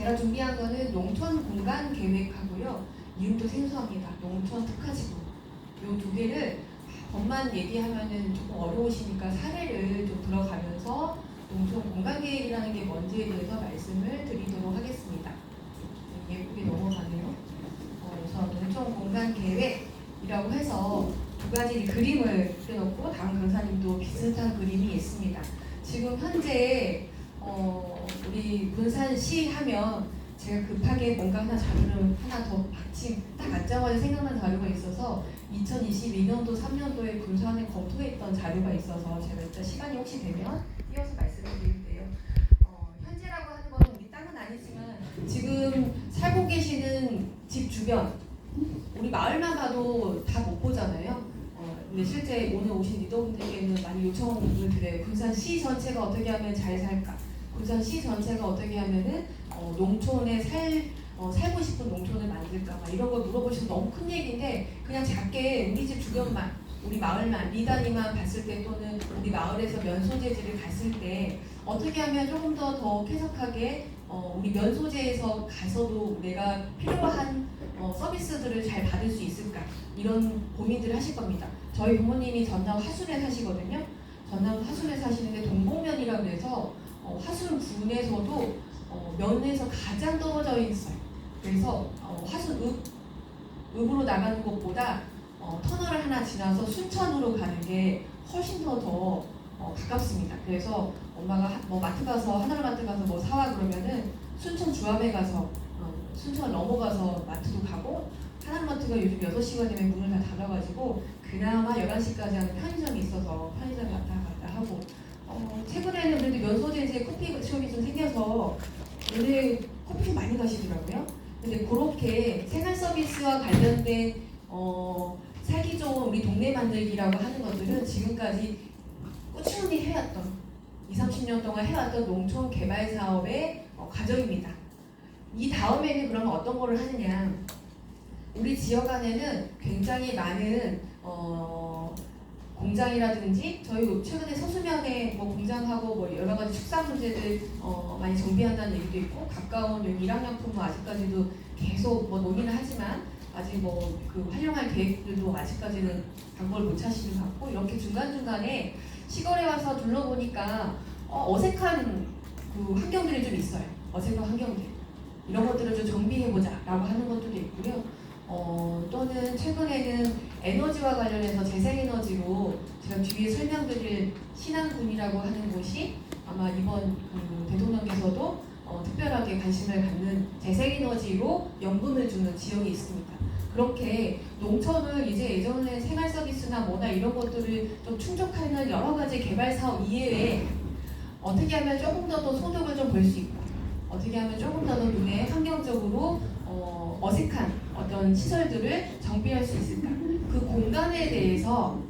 제가 준비한 거는 농촌 공간 계획하고요. 이름도 생소합니다. 농촌 특화지구. 이 두 개를 법만 얘기하면은 조금 어려우시니까 사례를 좀 들어가면서 농촌 공간 계획이라는 게 뭔지에 대해서 말씀을 드리도록 하겠습니다. 예쁘게 넘어가네요. 그래서 농촌 공간 계획이라고 해서 두 가지 그림을 그려놓고 다음 강사님도 비슷한 그림이 있습니다. 지금 현재 우리 군산시 하면 제가 급하게 뭔가 자료를 하나 더 마침 딱 앉자마자 생각난 자료가 있어서 2022년도 3년도에 군산에 검토했던 자료가 있어서 제가 일단 시간이 혹시 되면 이어서 말씀을 드릴게요. 현재라고 하는 것은 우리 땅은 아니지만 지금 살고 계시는 집 주변 우리 마을만 봐도 다 못 보잖아요. 근데 실제 오늘 오신 리더분들께는 많이 요청을 드려요. 군산시 전체가 어떻게 하면 잘 살까? 군산시 전체가 어떻게 하면은 농촌에 살고 싶은 농촌을 만들까? 막 이런 걸 물어보시면 너무 큰 얘기인데 그냥 작게 우리 집 주변만, 우리 마을만, 리단위만 봤을 때 또는 우리 마을에서 면소재지를 갔을 때 어떻게 하면 조금 더 쾌적하게 우리 면소재에서 가서도 내가 필요한 서비스들을 잘 받을 수 있을까? 이런 고민들을 하실 겁니다. 저희 부모님이 전남 화순에 사시거든요. 전남 화순에 사시는데 동봉면이라고 해서 화순군에서도 면에서 가장 떨어져 있어요. 그래서 화순 읍으로 나가는 것보다 터널을 하나 지나서 순천으로 가는 게 훨씬 더 가깝습니다. 그래서 엄마가 뭐 마트 가서 하나로마트 가서 뭐 사와 그러면은 순천 주암에 가서 순천 넘어가서 마트도 가고 하나로마트가 요즘 6시가 되면 문을 다 닫아가지고 그나마 11시까지 하는 편의점이 있어서 편의점에 왔다 갔다 하고 최근에는 그래도 면소재지에 커피숍이 좀 생겨서 원래 커피숍 많이 가시더라고요. 근데 그렇게 생활 서비스와 관련된 살기 좋은 우리 동네 만들기라고 하는 것들은 지금까지 꾸준히 해왔던 20-30년 동안 해왔던 농촌 개발 사업의 과정입니다. 이 다음에는 그러면 어떤 거를 하느냐? 우리 지역 안에는 굉장히 많은 공장이라든지 저희 최근에 서수면에 뭐 공장하고 뭐 여러 가지 축산 문제들 많이 정비한다는 얘기도 있고 가까운 여기 일학양품 아직까지도 계속 뭐 논의는 하지만 아직 뭐 그 활용할 계획들도 아직까지는 방법을 못 찾으시는 것 같고 이렇게 중간중간에 시골에 와서 둘러보니까 어색한 그 환경들이 좀 있어요. 어색한 환경들. 이런 것들을 좀 정비해보자 라고 하는 것들도 있고요. 또는 최근에는 에너지와 관련해서 재생에너지로 제가 뒤에 설명드릴 신안군이라고 하는 곳이 아마 이번 대통령께서도 특별하게 관심을 갖는 재생에너지로 연금을 주는 지역이 있습니다. 그렇게 농촌을 이제 예전에 생활 서비스나 뭐나 이런 것들을 좀 충족하는 여러 가지 개발 사업 이외에 어떻게 하면 조금 더 소득을 좀 벌 수 있고 어떻게 하면 조금 더 눈에 환경적으로 어색한 어떤 시설들을 정비할 수 있을까? 그 공간에 대해서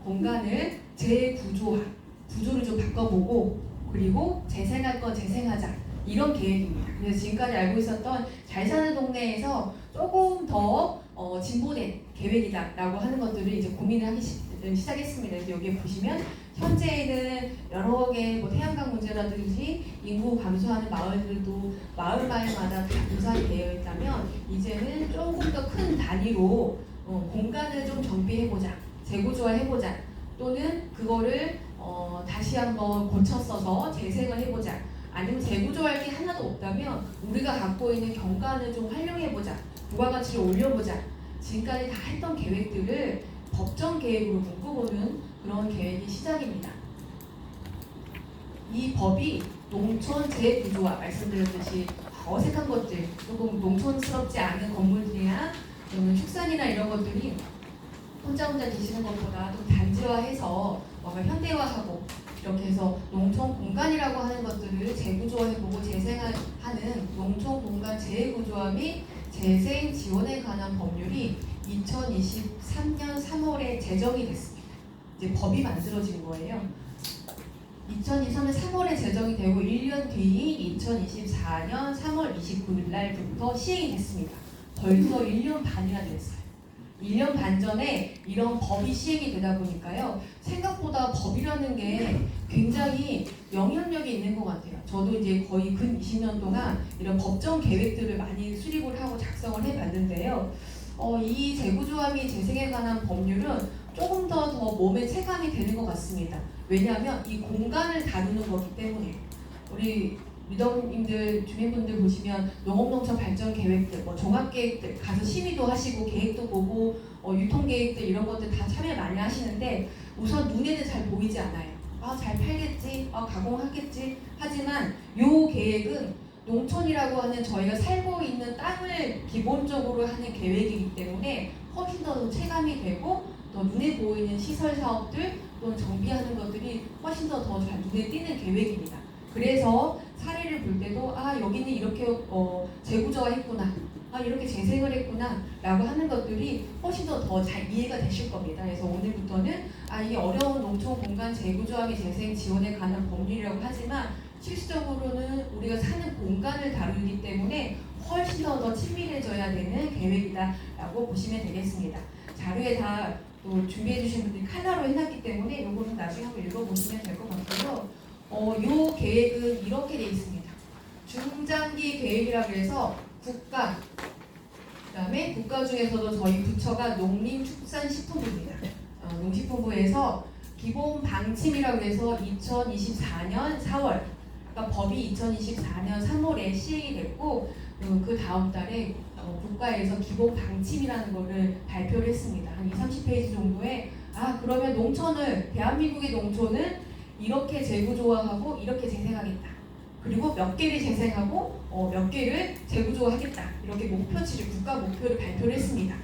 공간을 재구조화, 구조를 좀 바꿔보고 그리고 재생할 건 재생하자 이런 계획입니다. 그래서 지금까지 알고 있었던 잘 사는 동네에서 조금 더 진보된 계획이다라고 하는 것들을 이제 고민을 하기 시작했습니다. 그래서 여기에 보시면 현재에는 여러 개 뭐 태양광 문제라든지 인구 감소하는 마을들도 마을마다 다 분산이 되어 있다면 이제는 조금 더 큰 단위로 공간을 좀 정비해보자, 재구조화해보자 또는 그거를 다시 한번 고쳐 써서 재생을 해보자 아니면 재구조할 게 하나도 없다면 우리가 갖고 있는 경관을 좀 활용해보자 부가가치를 올려보자 지금까지 다 했던 계획들을 법정 계획으로 묶어보는 그런 계획이 시작입니다. 이 법이 농촌 재구조화 말씀드렸듯이 어색한 것들 조금 농촌스럽지 않은 건물들이나 축산이나 이런 것들이 혼자 계시는 것보다 좀 단지화해서 뭔가 현대화하고 이렇게 해서 농촌 공간이라고 하는 것들을 재구조화해보고 재생하는 농촌 공간 재구조화 및 재생 지원에 관한 법률이 2023년 3월에 제정이 됐습니다. 이제 법이 만들어진 거예요. 2023년 3월에 제정이 되고 1년 뒤인 2024년 3월 29일 날부터 시행이 됐습니다. 벌써 1년 반이나 됐어요. 1년 반 전에 이런 법이 시행이 되다 보니까요. 생각보다 법이라는 게 굉장히 영향력이 있는 것 같아요. 저도 이제 거의 근 20년 동안 이런 법정 계획들을 많이 수립을 하고 작성을 해봤는데요. 이 재구조함이 재생에 관한 법률은 조금 더 몸에 체감이 되는 것 같습니다. 왜냐하면 이 공간을 다루는 거기 때문에. 우리 리더님들, 주민분들 보시면 농업농촌 발전 계획들, 종합계획들 가서 심의도 하시고 계획도 보고 유통계획들 이런 것들 다 참여 많이 하시는데 우선 눈에는 잘 보이지 않아요. 잘 팔겠지, 가공하겠지. 하지만 요 계획은 농촌이라고 하는 저희가 살고 있는 땅을 기본적으로 하는 계획이기 때문에 훨씬 더 체감이 되고 더 눈에 보이는 시설 사업들 또는 정비하는 것들이 훨씬 더 잘 눈에 띄는 계획입니다. 그래서 사례를 볼 때도 여기는 이렇게 재구조화 했구나, 이렇게 재생을 했구나 라고 하는 것들이 훨씬 더 잘 이해가 되실 겁니다. 그래서 오늘부터는 이 어려운 농촌 공간 재구조화의 재생 지원에 관한 법률이라고 하지만 실질적으로는 우리가 사는 공간을 다루기 때문에 훨씬 더 친밀해져야 되는 계획이다 라고 보시면 되겠습니다. 자료에 다 또 준비해 주신 분들이 칼라로 해놨기 때문에 요거는 나중에 한번 읽어보시면 될 것 같고요. 요 계획은 이렇게 되어 있습니다. 중장기 계획이라고 해서 국가, 그 다음에 국가 중에서도 저희 부처가 농림축산식품부입니다. 농식품부에서 기본 방침이라고 해서 2024년 4월, 아까 법이 2024년 3월에 시행이 됐고 그 다음 달에 국가에서 기본 방침이라는 거를 발표를 했습니다. 한 20-30페이지 정도에 그러면 농촌을, 대한민국의 농촌은 이렇게 재구조화하고 이렇게 재생하겠다. 그리고 몇 개를 재생하고 몇 개를 재구조화하겠다. 이렇게 목표치를, 국가 목표를 발표를 했습니다.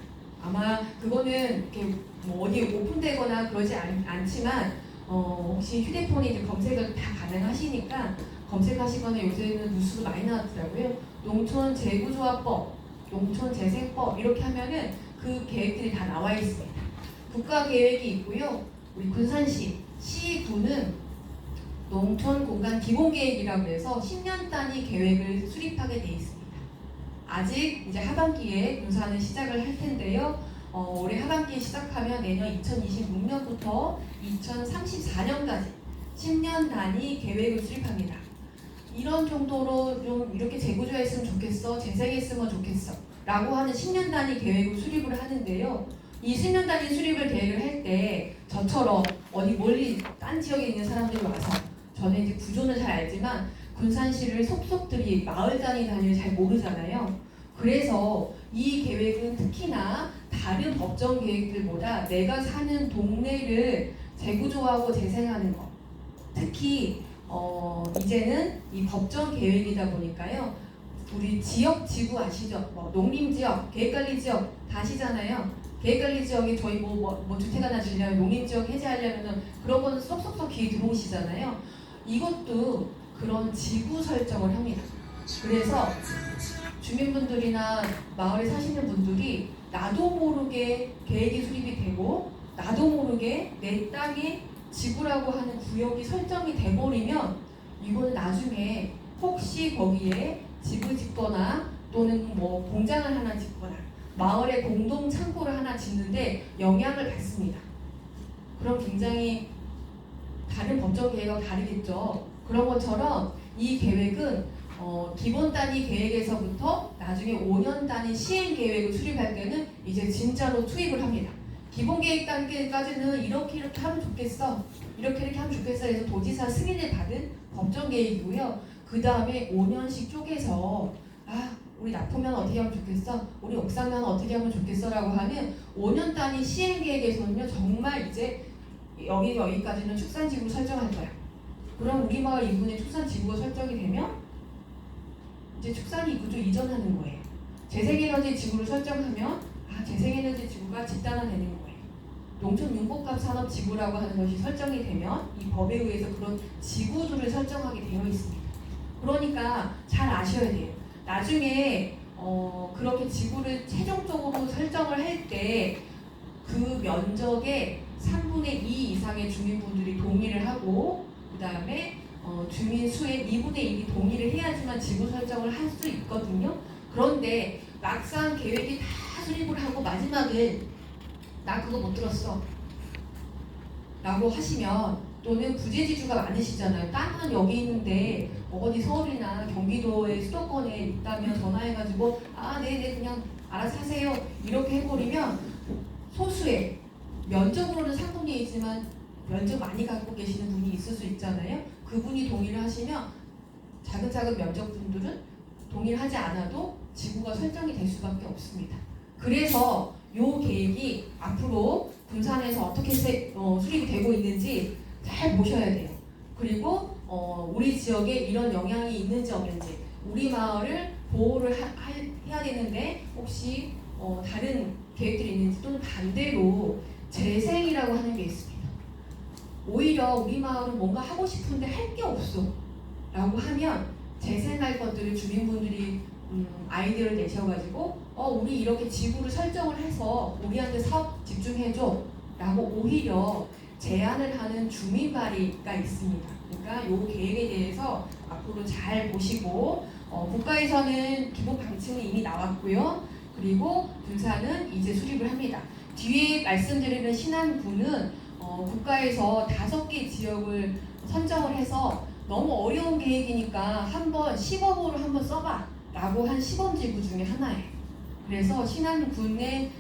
아마 그거는 이렇게 어디 오픈되거나 그러지 않지만 혹시 휴대폰에 이제 검색을 다 가능하시니까 검색하시거나 요새는 뉴스도 많이 나왔더라고요. 농촌 재구조화법, 농촌 재생법 이렇게 하면은 그 계획들이 다 나와 있습니다. 국가 계획이 있고요. 우리 군산시, 시군은 농촌 공간 기본 계획이라고 해서 10년 단위 계획을 수립하게 돼 있습니다. 아직 이제 하반기에 군산은 시작을 할 텐데요. 올해 하반기에 시작하면 내년 2026년부터 2034년까지 10년 단위 계획을 수립합니다. 이런 정도로 좀 이렇게 재구조했으면 좋겠어, 재생했으면 좋겠어 라고 하는 10년 단위 계획을 수립을 하는데요. 이 10년 단위 수립을 계획을 할 때 저처럼 어디 멀리 딴 지역에 있는 사람들이 와서, 저는 이제 구조는 잘 알지만 군산시를 속속들이 마을 단위를 잘 모르잖아요. 그래서 이 계획은 특히나 다른 법정 계획들보다 내가 사는 동네를 재구조하고 재생하는 것, 특히 이제는 이 법정 계획이다 보니까요. 우리 지역 지구 아시죠? 농림지역, 계획관리지역 다 아시잖아요. 계획관리지역이 저희 주택 하나 지으려면 농림지역 해제하려면 그런 거는 쏙쏙쏙 귀에 들어오시잖아요. 이것도 그런 지구 설정을 합니다. 그래서 주민분들이나 마을에 사시는 분들이 나도 모르게 계획이 수립이 되고 나도 모르게 내 땅에 지구라고 하는 구역이 설정이 돼버리면 이거는 나중에 혹시 거기에 집을 짓거나 또는 공장을 하나 짓거나 마을에 공동 창고를 하나 짓는데 영향을 받습니다. 그럼 굉장히 다른 법정 계획과 다르겠죠. 그런 것처럼 이 계획은 기본 단위 계획에서부터 나중에 5년 단위 시행 계획을 수립할 때는 이제 진짜로 투입을 합니다. 기본 계획 단계까지는 이렇게 하면 좋겠어, 이렇게 하면 좋겠어 해서 도지사 승인을 받은 법정 계획이고요. 그 다음에 5년씩 쪼개서 우리 납품면 어떻게 하면 좋겠어, 우리 옥상면 어떻게 하면 좋겠어 라고 하는 5년 단위 시행 계획에서는요, 정말 이제 여기까지는 축산지구로 설정할 거야. 그럼 우리 마을 인근에 축산지구가 설정이 되면 이제 축산이 구조 이전하는 거예요. 재생에너지 지구를 설정하면 재생에너지 지구가 집단화되는 거예요. 농촌융복합 산업지구라고 하는 것이 설정이 되면 이 법에 의해서 그런 지구들을 설정하게 되어 있습니다. 그러니까 잘 아셔야 돼요. 나중에 그렇게 지구를 최종적으로 설정을 할 때 그 면적의 3분의 2 이상의 주민분들이 동의를 하고 그 다음에 주민 수의 2분의 1이 동의를 해야지만 지구 설정을 할 수 있거든요. 그런데 막상 계획이 다 수립을 하고 마지막에 나 그거 못 들었어 라고 하시면 또는 부재지주가 많으시잖아요. 땅은 여기 있는데 어디 서울이나 경기도의 수도권에 있다면 전화해가지고 네네 그냥 알아서 하세요 이렇게 해버리면 소수의 면적으로는 상분이지만 면적 많이 갖고 계시는 분이 있을 수 있잖아요. 그분이 동의를 하시면 작은 면적분들은 동의를 하지 않아도 지구가 설정이 될 수밖에 없습니다. 그래서 이 계획이 앞으로 군산에서 어떻게 수립이 되고 있는지 잘 보셔야 돼요. 그리고 우리 지역에 이런 영향이 있는지 없는지 우리 마을을 보호를 해야 되는데 혹시 다른 계획들이 있는지 또는 반대로 재생이라고 하는 게 있습니다. 오히려 우리 마을은 뭔가 하고 싶은데 할 게 없어 라고 하면 재생할 것들을 주민분들이 아이디어를 내셔가지고 우리 이렇게 지구를 설정을 해서 우리한테 사업 집중해줘 라고 오히려 제안을 하는 주민 발의가 있습니다. 그러니까 이 계획에 대해서 앞으로 잘 보시고 국가에서는 기본 방침은 이미 나왔고요. 그리고 군산은 이제 수립을 합니다. 뒤에 말씀드리는 신안군은 국가에서 5개 지역을 선정을 해서 너무 어려운 계획이니까 한번 시범으로 한번 써봐 라고 한 시범지구 중에 하나예요. 그래서 신안군의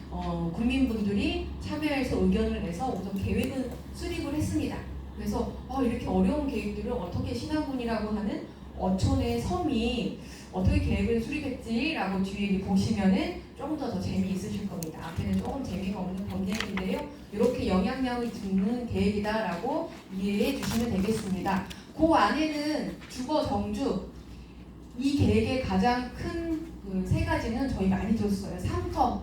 국민분들이 참여해서 의견을 내서 우선 계획은 수립을 했습니다. 그래서 이렇게 어려운 계획들을 어떻게 신안군이라고 하는 어촌의 섬이 어떻게 계획을 수립했지라고 뒤에 보시면은 조금 더 재미있으실 겁니다. 앞에는 조금 재미가 없는 범죄인데요. 이렇게 영향력을 주는 계획이다라고 이해해 주시면 되겠습니다. 그 안에는 주거 정주 이 계획의 가장 큰 세 가지는 저희 많이 줬어요. 3터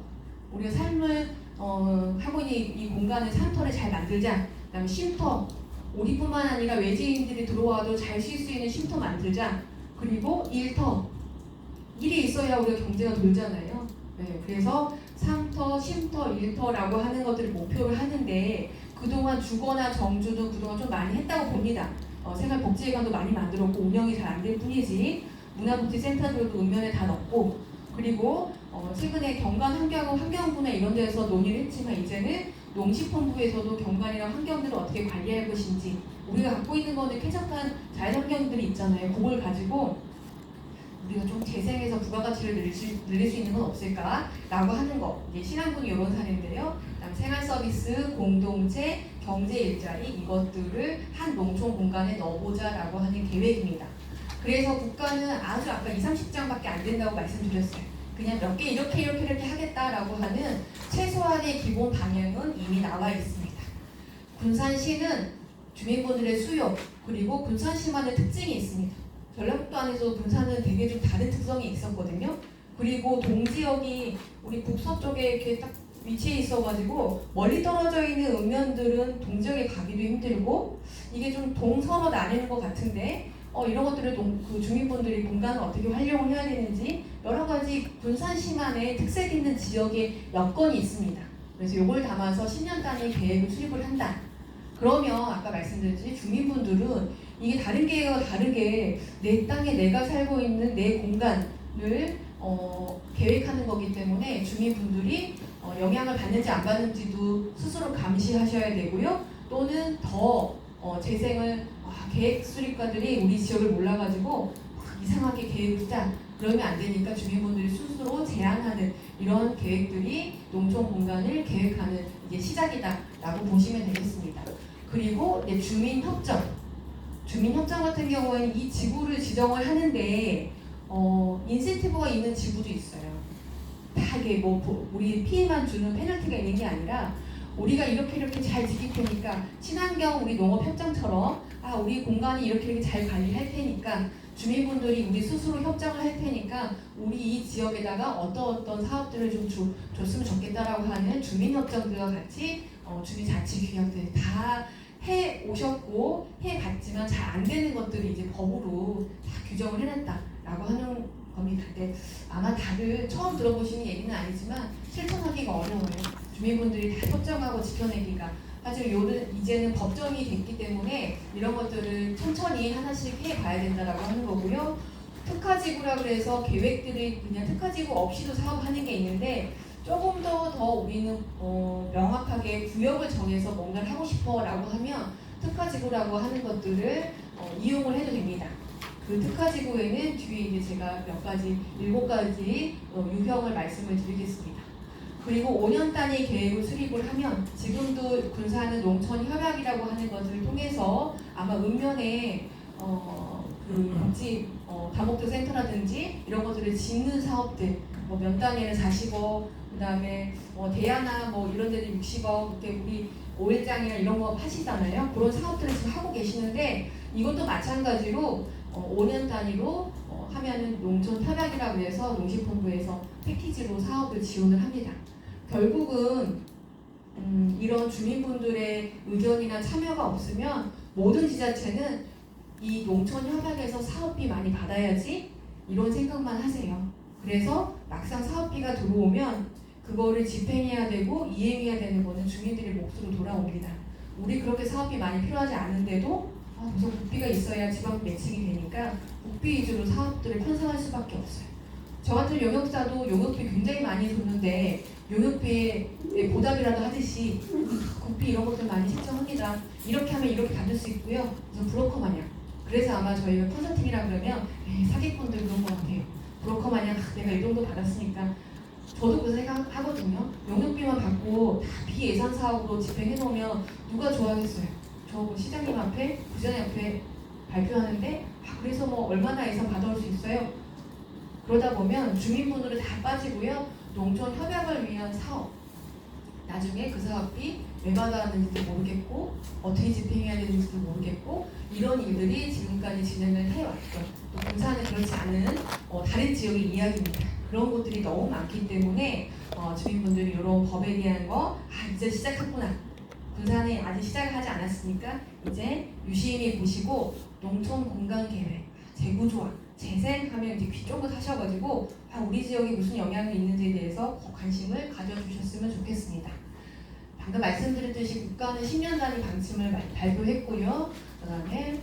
우리가 삶을 하고 있는 이 공간을 3터를 잘 만들자. 그다음에 쉼터 우리뿐만 아니라 외지인들이 들어와도 잘 쉴 수 있는 쉼터 만들자. 그리고 1터 일이 있어야 우리가 경제가 돌잖아요. 네, 그래서 3터, 쉼터, 1터라고 하는 것들을 목표를 하는데 그동안 주거나 정주도 그동안 좀 많이 했다고 봅니다. 생활복지회관도 많이 만들었고 운영이 잘 안 될 뿐이지 문화복지센터들도 읍면에 다 넣고 그리고 최근에 경관 환경부나 이런 데서 논의를 했지만 이제는 농식품부에서도 경관이랑 환경들을 어떻게 관리할 것인지 우리가 갖고 있는 거는 쾌적한 자연환경들이 있잖아요. 그걸 가지고 우리가 좀 재생해서 부가가치를 늘릴 수 있는 건 없을까? 라고 하는 거. 이제 신안군이 이런 사례인데요. 그다음 생활서비스, 공동체, 경제일자리 이것들을 한 농촌 공간에 넣어보자라고 하는 계획입니다. 그래서 국가는 아주 아까 20-30장밖에 안 된다고 말씀드렸어요. 그냥 몇 개 이렇게 하겠다라고 하는 최소한의 기본 방향은 이미 나와 있습니다. 군산시는 주민분들의 수요 그리고 군산시만의 특징이 있습니다. 전라북도 안에서 군산은 되게 좀 다른 특성이 있었거든요. 그리고 동지역이 우리 북서쪽에 이렇게 딱 위치해 있어가지고 멀리 떨어져 있는 읍면들은 동지역에 가기도 힘들고 이게 좀 동서로 나뉘는 것 같은데 이런 것들을 그 주민분들이 공간을 어떻게 활용을 해야 되는지 여러 가지 군산시만의 특색 있는 지역의 여건이 있습니다. 그래서 이걸 담아서 10년 단위 계획을 수립을 한다. 그러면 아까 말씀드렸듯이 주민분들은 이게 다른 계획과 다르게 내 땅에 내가 살고 있는 내 공간을 계획하는 거기 때문에 주민분들이 영향을 받는지 안 받는지도 스스로 감시하셔야 되고요. 또는 더 재생을 계획 수립가들이 우리 지역을 몰라가지고 이상하게 계획을 짜 그러면 안 되니까 주민분들이 스스로 제안하는 이런 계획들이 농촌 공간을 계획하는 이게 시작이다라고 보시면 되겠습니다. 그리고 이제 주민협정 같은 경우에는 이 지구를 지정을 하는데 인센티브가 있는 지구도 있어요. 다 이게 우리 피해만 주는 페널티가 있는 게 아니라 우리가 이렇게 잘 지킬 테니까 친환경 우리 농업협정처럼 우리 공간이 이렇게 잘 관리할 테니까 주민분들이 우리 스스로 협정을 할 테니까 우리 이 지역에다가 어떤 사업들을 좀 줬으면 좋겠다라고 하는 주민협정들과 같이 주민자치규약들 다 해 오셨고 해 봤지만 잘 안 되는 것들이 이제 법으로 다 규정을 해놨다라고 하는 겁니다. 근데 아마 다들 처음 들어보시는 얘기는 아니지만 실천하기가 어려워요. 주민분들이 다 협정하고 지켜내기가. 하지만 이제는 법정이 됐기 때문에 이런 것들을 천천히 하나씩 해봐야 된다라고 하는 거고요. 특화지구라 그래서 계획들이 그냥 특화지구 없이도 사업하는 게 있는데 조금 더 우리는 명확하게 구역을 정해서 뭔가를 하고 싶어 라고 하면 특화지구라고 하는 것들을 이용을 해도 됩니다. 그 특화지구에는 뒤에 이제 제가 몇 가지, 7가지 유형을 말씀을 드리겠습니다. 그리고 5년 단위 계획을 수립을 하면 지금도 군사는 농촌협약이라고 하는 것을 통해서 아마 읍면에 그 복지 다목적 센터라든지 이런 것들을 짓는 사업들 면 단위는 40억, 그다음에 대야나 이런 데는 60억, 이렇게 우리 오일장이나 이런 거 하시잖아요. 그런 사업들을 지금 하고 계시는데 이것도 마찬가지로 5년 단위로 하면은 농촌 협약이라고 해서 농식본부에서 패키지로 사업을 지원을 합니다. 결국은 이런 주민분들의 의견이나 참여가 없으면 모든 지자체는 이 농촌 협약에서 사업비 많이 받아야지 이런 생각만 하세요. 그래서 막상 사업비가 들어오면 그거를 집행해야 되고 이행해야 되는 거는 주민들의 몫으로 돌아옵니다. 우리 그렇게 사업비 많이 필요하지 않은데도 무슨 국비가 있어야 지방 매칭이 되니까 국비 위주로 사업들을 편성할 수밖에 없어요. 저 같은 용역사도 용역비 굉장히 많이 줬는데 용역비에 보답이라도 하듯이 국비 이런 것들 많이 책정합니다. 이렇게 하면 이렇게 받을 수 있고요. 그래서 브로커 마냥. 그래서 아마 저희가 컨설팅이라 그러면 사기꾼들 그런 것 같아요. 브로커 마냥 내가 이 정도 받았으니까 저도 그 생각하거든요. 용역비만 받고 다 비예산 사업으로 집행해 놓으면 누가 좋아하겠어요. 저 시장님 앞에, 부장님 앞에 발표하는데 그래서 얼마나 예산 받아올 수 있어요? 그러다 보면 주민분으로 다 빠지고요. 농촌 협약을 위한 사업, 나중에 그 사업비 왜 받아왔는지도 모르겠고 어떻게 집행해야 되는지도 모르겠고 이런 일들이 지금까지 진행을 해왔죠. 또 군사는 그렇지 않은 다른 지역의 이야기입니다. 그런 것들이 너무 많기 때문에 주민분들이 이런 법에 대한 거 이제 시작했구나. 군사는 아직 시작을 하지 않았으니까 이제 유심히 보시고 농촌 공간 계획, 재구조화, 재생하면 이제 귀 쫑긋 하셔가지고 우리 지역이 무슨 영향이 있는지에 대해서 관심을 가져주셨으면 좋겠습니다. 방금 말씀드렸듯이 국가는 10년 단위 방침을 발표했고요. 그 다음에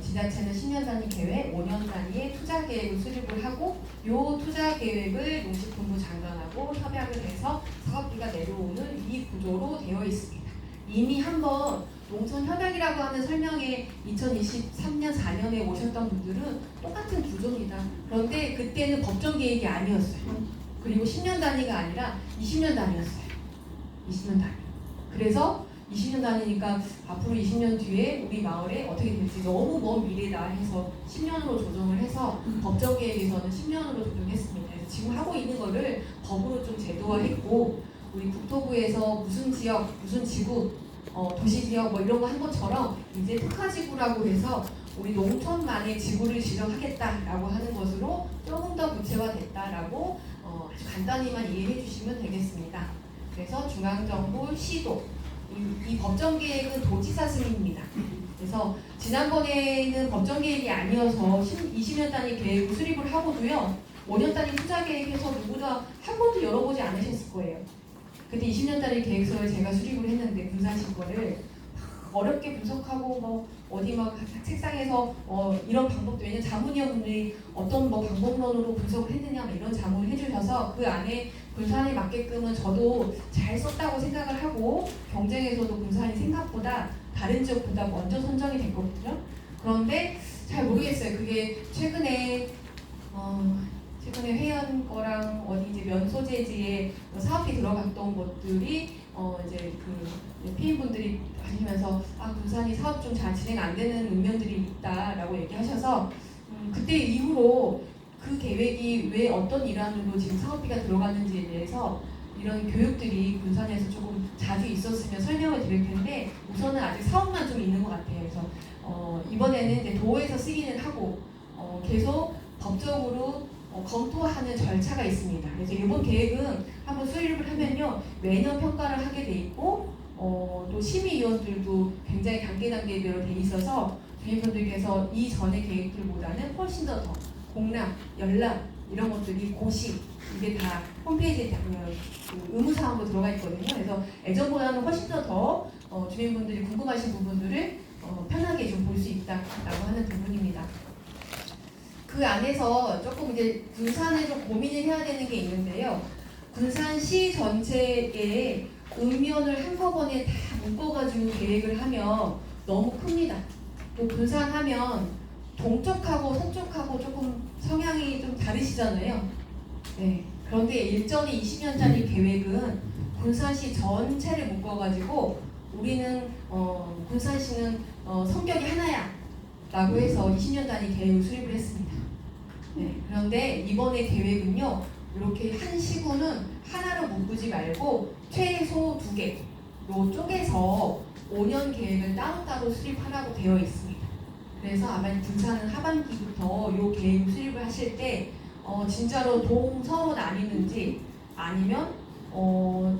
지자체는 10년 단위 계획, 5년 단위의 투자 계획을 수립을 하고 이 투자 계획을 농식본부 장관하고 협약을 해서 사업비가 내려오는 이 구조로 되어 있습니다. 이미 한번 농촌 협약이라고 하는 설명에 2023년 4년에 오셨던 분들은 똑같은 구조입니다. 그런데 그때는 법정 계획이 아니었어요. 그리고 10년 단위가 아니라 20년 단위였어요. 20년 단위. 그래서 20년 단위니까 앞으로 20년 뒤에 우리 마을에 어떻게 될지 너무 먼 미래다 해서 10년으로 조정을 해서 법정 계획에서는 10년으로 조정했습니다. 그래서 지금 하고 있는 거를 법으로 좀 제도화했고 우리 국토부에서 무슨 지역, 무슨 지구, 도시지역 이런 거 한 것처럼 이제 특화지구라고 해서 우리 농촌만의 지구를 지정하겠다라고 하는 것으로 조금 더 구체화됐다라고 아주 간단히만 이해해 주시면 되겠습니다. 그래서 중앙정부, 시도, 이 법정계획은 도지사 승인입니다. 그래서 지난번에는 법정계획이 아니어서 20년 단위 계획을 수립을 하고도요 5년 단위 투자계획에서 누구나 한 번도 열어보지 않으셨을 거예요. 그때 20년 단위 계획서를 제가 수립을 했는데 군산시 거를 어렵게 분석하고 어디 책상에서 이런 방법도 왜냐면 자문위원분들이 어떤 방법론으로 분석을 했느냐 이런 자문을 해주셔서 그 안에 군산에 맞게끔은 저도 잘 썼다고 생각을 하고 경쟁에서도 군산이 생각보다 다른 지역보다 먼저 선정이 됐거든요. 그런데 잘 모르겠어요. 그게 최근에 회원 거랑 어디 이제 면 소재지에 사업이 들어갔던 것들이 이제 그 피임분들이 하시면서 군산이 사업 좀 잘 진행 안 되는 읍면들이 있다라고 얘기하셔서 그때 이후로 그 계획이 왜 어떤 일환으로 지금 사업비가 들어갔는지에 대해서 이런 교육들이 군산에서 조금 자주 있었으면 설명을 드릴 텐데 우선은 아직 사업만 좀 있는 것 같아요. 그래서 이번에는 이제 도에서 쓰기는 하고 계속 법적으로 검토하는 절차가 있습니다. 그래서 이번 계획은 한번 수립을 하면요 매년 평가를 하게 돼 있고 또 심의위원들도 굉장히 단계별로 돼 있어서 주민분들께서 이전의 계획들보다는 훨씬 더 공람, 열람 이런 것들이 고시 이게 다 홈페이지에 의무사항으로 들어가 있거든요. 그래서 예전보다는 훨씬 더 주민분들이 궁금하신 부분들을 편하게 좀 볼 수 있다라고 하는 부분입니다. 그 안에서 조금 이제 군산에 좀 고민을 해야 되는 게 있는데요. 군산시 전체에 읍면을 한꺼번에 다 묶어가지고 계획을 하면 너무 큽니다. 또 군산하면 동쪽하고 서쪽하고 조금 성향이 좀 다르시잖아요. 네. 그런데 일전에 20년짜리 계획은 군산시 전체를 묶어가지고 우리는 군산시는 성격이 하나야 라고 해서 20년 단위 계획을 수립을 했습니다. 네. 그런데 이번에 계획은요, 이렇게 한 시군은 하나로 묶지 말고 최소 2개로 쪼개서 5년 계획을 따로따로 수립하라고 되어 있습니다. 그래서 아마 군산은 하반기부터 이 계획을 수립을 하실 때 진짜로 동서로 나뉘는지 아니면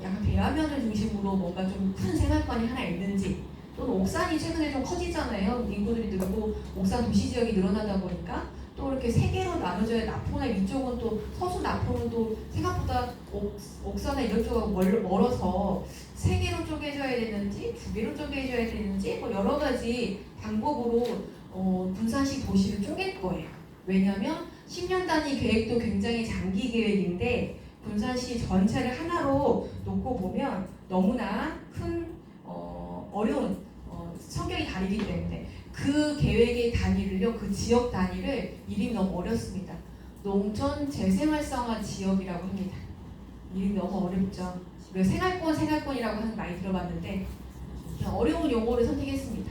약간 대화면을 중심으로 뭔가 좀 큰 생활권이 하나 있는지, 또는 옥산이 최근에 좀 커지잖아요. 인구들이 늘고 옥산 도시 지역이 늘어나다 보니까 또 이렇게 3개로 나눠져야 나포나 위쪽은 또 서수 나포는 또 생각보다 옥산이나 이런 쪽하고 멀어서 3개로 쪼개져야 되는지 2개로 쪼개져야 되는지 뭐 여러 가지 방법으로 군산시 도시를 쪼갤 거예요. 왜냐하면 10년 단위 계획도 굉장히 장기 계획인데 군산시 전체를 하나로 놓고 보면 너무나 큰 어려운 성격이 다르기 때문에 그 계획의 단위를요, 그 지역 단위를 이름이 너무 어렵습니다. 농촌 재생활성화 지역이라고 합니다. 이름이 너무 어렵죠. 그리고 생활권이라고 하는 많이 들어봤는데 어려운 용어를 선택했습니다.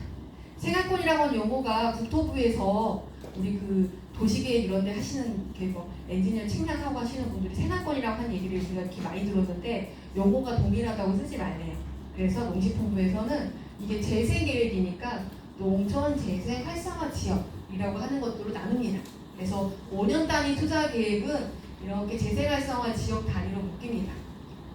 생활권이라고 하는 용어가 국토부에서 우리 그 도시계획 이런 데 하시는 뭐 엔지니어 측량하고 하시는 분들이 생활권이라고 하는 얘기를 우리가 이렇게 많이 들었는데 용어가 동일하다고 쓰지 말래요. 그래서 농식품부에서는 이게 재생계획이니까 농촌 재생 활성화 지역이라고 하는 것들로 나눕니다. 그래서 5년 단위 투자 계획은 이렇게 재생 활성화 지역 단위로 묶입니다.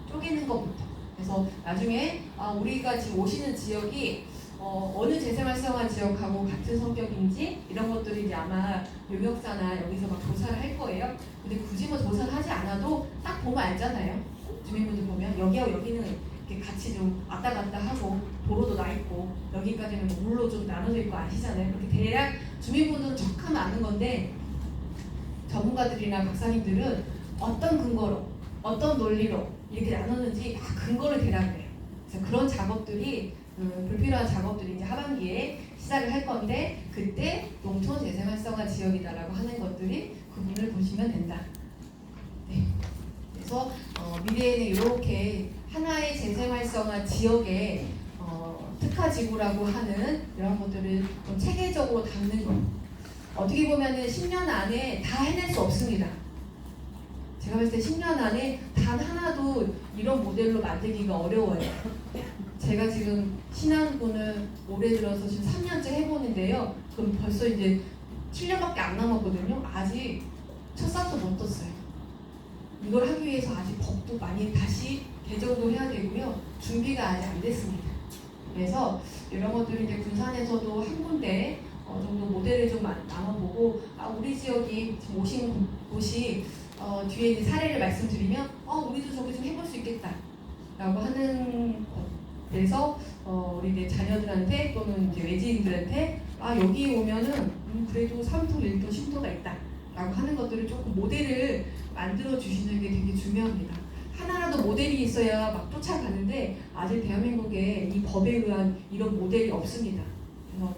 쪼개는 것부터. 그래서 나중에 우리가 지금 오시는 지역이 어느 재생 활성화 지역하고 같은 성격인지 이런 것들이 이제 아마 용역사나 여기서 막 조사를 할 거예요. 근데 굳이 뭐 조사를 하지 않아도 딱 보면 알잖아요. 주민분들 보면 여기하고 여기는 이렇게 같이 좀 왔다 갔다 하고 도로도 나 있고 여기까지는 물로 좀 나눠져 있고 아시잖아요. 그렇게 대략 주민분들은 척하면 아는 건데 전문가들이나 박사님들은 어떤 근거로 어떤 논리로 이렇게 나누는지 다 근거를 대라고 해요. 그래서 그런 작업들이 불필요한 작업들이 이제 하반기에 시작을 할 건데 그때 농촌 재생 활성화 지역이다라고 하는 것들이 구분을 보시면 된다. 네. 그래서 미래에는 이렇게 하나의 재생 활성화 지역의 특화지구라고 하는 이런 것들을 좀 체계적으로 담는 것. 어떻게 보면은 10년 안에 다 해낼 수 없습니다. 제가 봤을 때 10년 안에 단 하나도 이런 모델로 만들기가 어려워요. 제가 지금 신안군을 올해 들어서 지금 3년째 해보는데요. 그럼 벌써 이제 7년밖에 안 남았거든요. 아직 첫 싹도 못 떴어요. 이걸 하기 위해서 아직 법도 많이 다시 개정도 해야 되고요. 준비가 아직 안 됐습니다. 그래서 이런 것들을 이제 군산에서도 한 군데 정도 모델을 좀 나눠보고 우리 지역이 지금 오신 곳이 뒤에 이제 사례를 말씀드리면 우리도 저기 좀 해볼 수 있겠다 라고 하는 그래서 우리 이제 자녀들한테 또는 이제 외지인들한테 여기 오면은 그래도 3도 1도 쉼터가 있다 라고 하는 것들을 조금 모델을 만들어 주시는 게 되게 중요합니다. 하나라도 모델이 있어야 막 쫓아가는데 아직 대한민국에 이 법에 의한 이런 모델이 없습니다. 그래서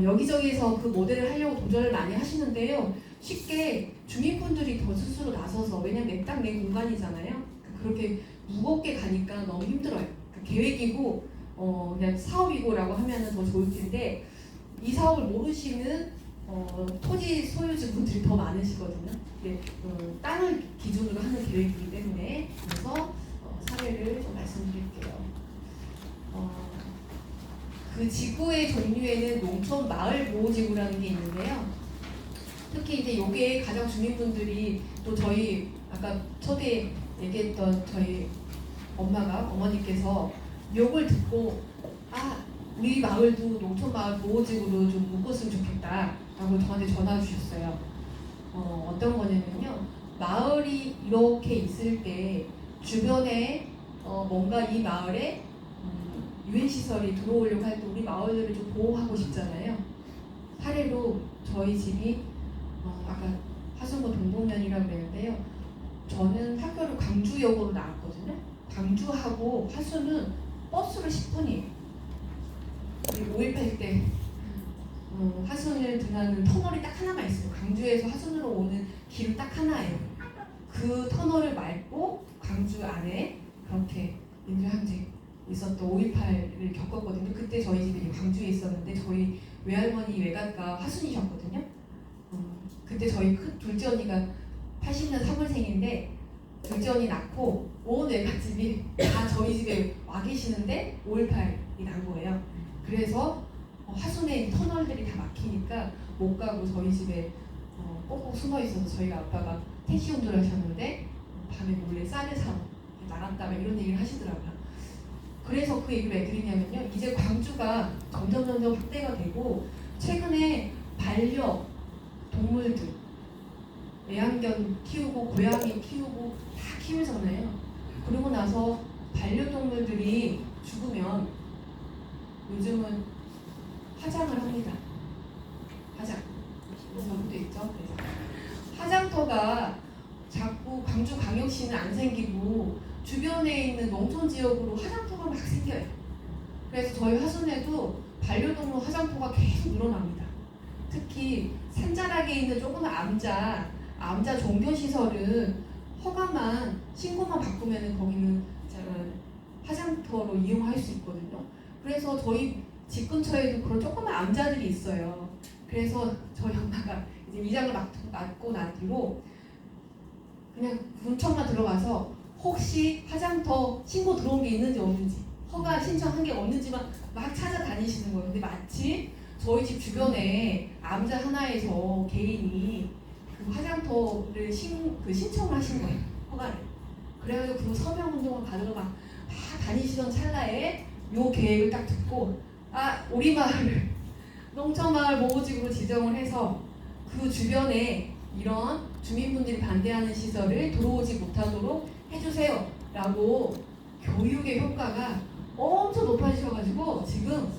여기저기서 그 모델을 하려고 도전을 많이 하시는데요. 쉽게 주민분들이 더 스스로 나서서, 왜냐면 내 땅 내 공간이잖아요. 그렇게 무겁게 가니까 너무 힘들어요. 계획이고 그냥 사업이고라고 하면은 더 좋을 텐데 이 사업을 모르시는 토지 소유주분들이 더 많으시거든요. 땅을 기준으로 하는 계획이기 때문에 그래서 사례를 좀 말씀드릴게요. 그 지구의 종류에는 농촌 마을 보호지구라는 게 있는데요. 특히 이제 요게 가장 주민분들이 또 저희 아까 초대 얘기했던 저희 어머니께서 욕을 듣고 우리 마을도 농촌 마을 보호지구로 좀 묶었으면 좋겠다라고 저한테 전화 주셨어요. 어떤 거냐면요, 마을이 이렇게 있을 때 주변에 뭔가 이 마을에 유해 시설이 들어오려고 할 때 우리 마을들을 좀 보호하고 싶잖아요. 사례로 저희 집이 아까 하수구 동동면이라고 그랬는데요. 저는 학교를 광주역으로 나왔거든요. 광주하고 화수는 버스로 10분이에요. 5.18 때 하순을 등하는 터널이 딱 하나만 있어요. 강주에서 하순으로 오는 길은 딱 하나예요. 그 터널을 밟고 광주 안에 그렇게 민주항쟁 있었던 5.18을 겪었거든요. 그때 저희 집이 광주에 있었는데 저희 외할머니 외갓가 하순이셨거든요. 그때 저희 둘째 언니가 80년 3월생인데 둘째 언니 낳고 온 외갓집이 다 저희 집에 와 계시는데 5.18이 난 거예요. 그래서 하순에 터널들이 다 막히니까 못 가고 저희 집에 꼭꼭 숨어 있어서 저희 아빠가 택시 운전을 하셨는데 밤에 몰래 쌀을 사러 나갔다 이런 얘기를 하시더라고요. 그래서 그 얘기를 왜 드리냐면요. 이제 광주가 점점 확대가 되고 최근에 반려동물들 애완견 키우고 고양이 키우고 다 키우잖아요. 그러고 나서 반려동물들이 죽으면 요즘은 화장을 합니다. 화장. 저도 있죠. 화장터가 자꾸 광주광역시는 안 생기고 주변에 있는 농촌 지역으로 화장터가 막 생겨요. 그래서 저희 화순에도 반려동물 화장터가 계속 늘어납니다. 특히 산자락에 있는 조그만 암자 종교시설은 허가만 신고만 바꾸면은 거기는 화장터로 이용할 수 있거든요. 그래서 저희 집 근처에도 그런 조그만 암자들이 있어요. 그래서 저희 엄마가 이제 이장을 맡고 난 뒤로 그냥 군청만 들어가서 혹시 화장터 신고 들어온 게 있는지 없는지 허가 신청한 게 없는지만 막 찾아다니시는 거예요. 근데 마치 저희 집 주변에 암자 하나에서 개인이 그 화장터를 신청을 하신 거예요. 허가를. 그래가지고 그 서명운동을 받으러 막 다니시던 찰나에 요 계획을 딱 듣고 우리 마을을 농촌마을 보호지구로 지정을 해서 그 주변에 이런 주민분들이 반대하는 시설을 들어오지 못하도록 해주세요 라고 교육의 효과가 엄청 높아지셔가지고 지금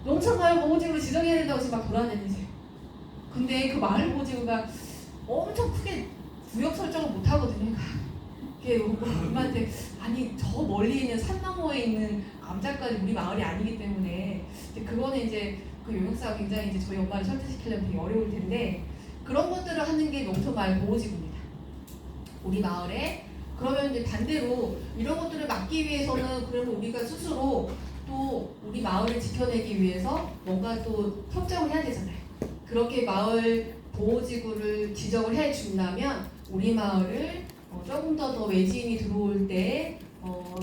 농촌마을 보호지구로 지정해야 된다고 지금 막 돌아다니세요. 근데 그 마을 보호지구가 엄청 크게 구역 설정을 못하거든요. 이게 엄마한테 아니 저 멀리 있는 산 너머에 있는 암자까지 우리 마을이 아니기 때문에 그거는 이제 그 용역사가 굉장히 이제 저희 엄마를 설득시키려면 되게 어려울 텐데 그런 것들을 하는 게 농촌마을 보호지구입니다. 우리 마을에 그러면 이제 반대로 이런 것들을 막기 위해서는 그러면 우리가 스스로 또 우리 마을을 지켜내기 위해서 뭔가 또 협정을 해야 되잖아요. 그렇게 마을 보호지구를 지정을 해준다면 우리 마을을 조금 더 외지인이 들어올 때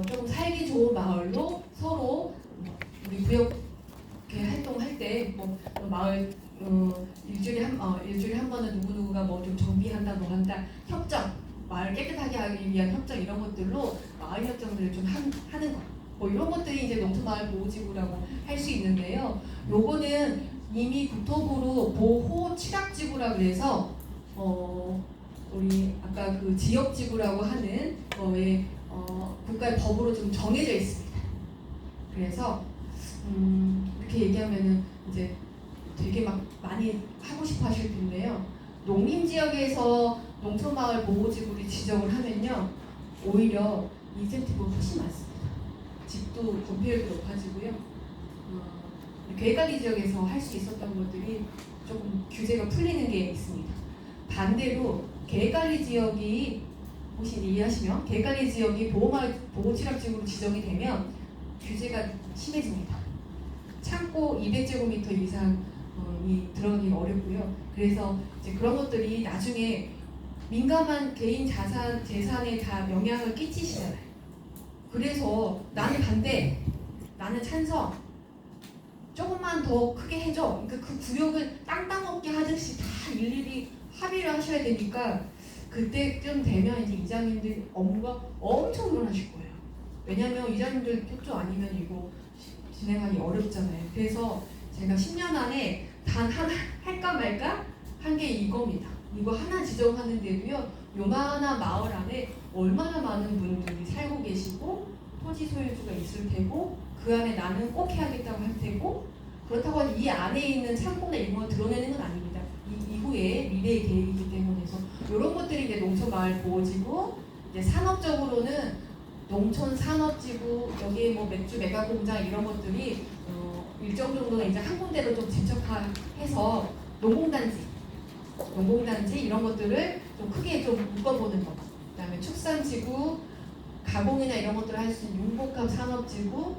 조금 살기 좋은 마을로 서로 우리 구역 이렇게 활동할 때 마을 일주일에 한 번은 누구누구가 뭐 좀 정비한다 뭐 한다 협정 마을 깨끗하게 하기 위한 협정 이런 것들로 마을 협정들을 좀 하는 거 이런 것들이 이제 농촌마을 보호지구라고 할 수 있는데요. 요거는 이미 국토부로 보호 취락지구라 그래서 우리 아까 그 지역지구라고 하는 거에 국가의 법으로 좀 정해져 있습니다. 그래서 이렇게 얘기하면은 이제 되게 막 많이 하고 싶어 하실 텐데요. 농림지역에서 농촌마을 보호지구를 지정을 하면요. 오히려 인센티브가 훨씬 많습니다. 집도 건폐율도 높아지고요. 계획관리 지역에서 할 수 있었던 것들이 조금 규제가 풀리는 게 있습니다. 반대로 계획관리 지역이 혹시 이해하시면 계획관리 지역이 보호취락지구로 지정이 되면 규제가 심해집니다. 창고 200제곱미터 이상이 들어가기 어렵고요. 그래서 이제 그런 것들이 나중에 민감한 개인 재산에 다 영향을 끼치시잖아요. 그래서 나는 반대, 나는 찬성, 조금만 더 크게 해줘. 그러니까 그 구역을 땅땅 먹게 하듯이 다 일일이 합의를 하셔야 되니까 그때쯤 되면 이제 이장님들 업무가 엄청 늘어나실 거예요. 왜냐면 이장님들 협조 아니면 이거 진행하기 어렵잖아요. 그래서 제가 10년 안에 단 하나 할까 말까 한 게 이겁니다. 이거 하나 지정하는데도요. 요만한 마을 안에 얼마나 많은 분들이 살고 계시고 토지 소유주가 있을 테고 그 안에 나는 꼭 해야겠다고 할 테고 그렇다고 이 안에 있는 창고나 이런 걸 드러내는 건 아닙니다. 이후에 미래의 계획이기 때문에 해서 이런 것들이 이제 농촌마을 보호지구 이제 산업적으로는 농촌 산업지구 여기에 뭐 맥주 메가 공장 이런 것들이 일정 정도는 이제 한 군데로 좀 집적해서 농공단지 이런 것들을 좀 크게 좀 묶어보는 것. 그다음에 축산지구, 가공이나 이런 것들을 할 수 있는 융복합 산업지구,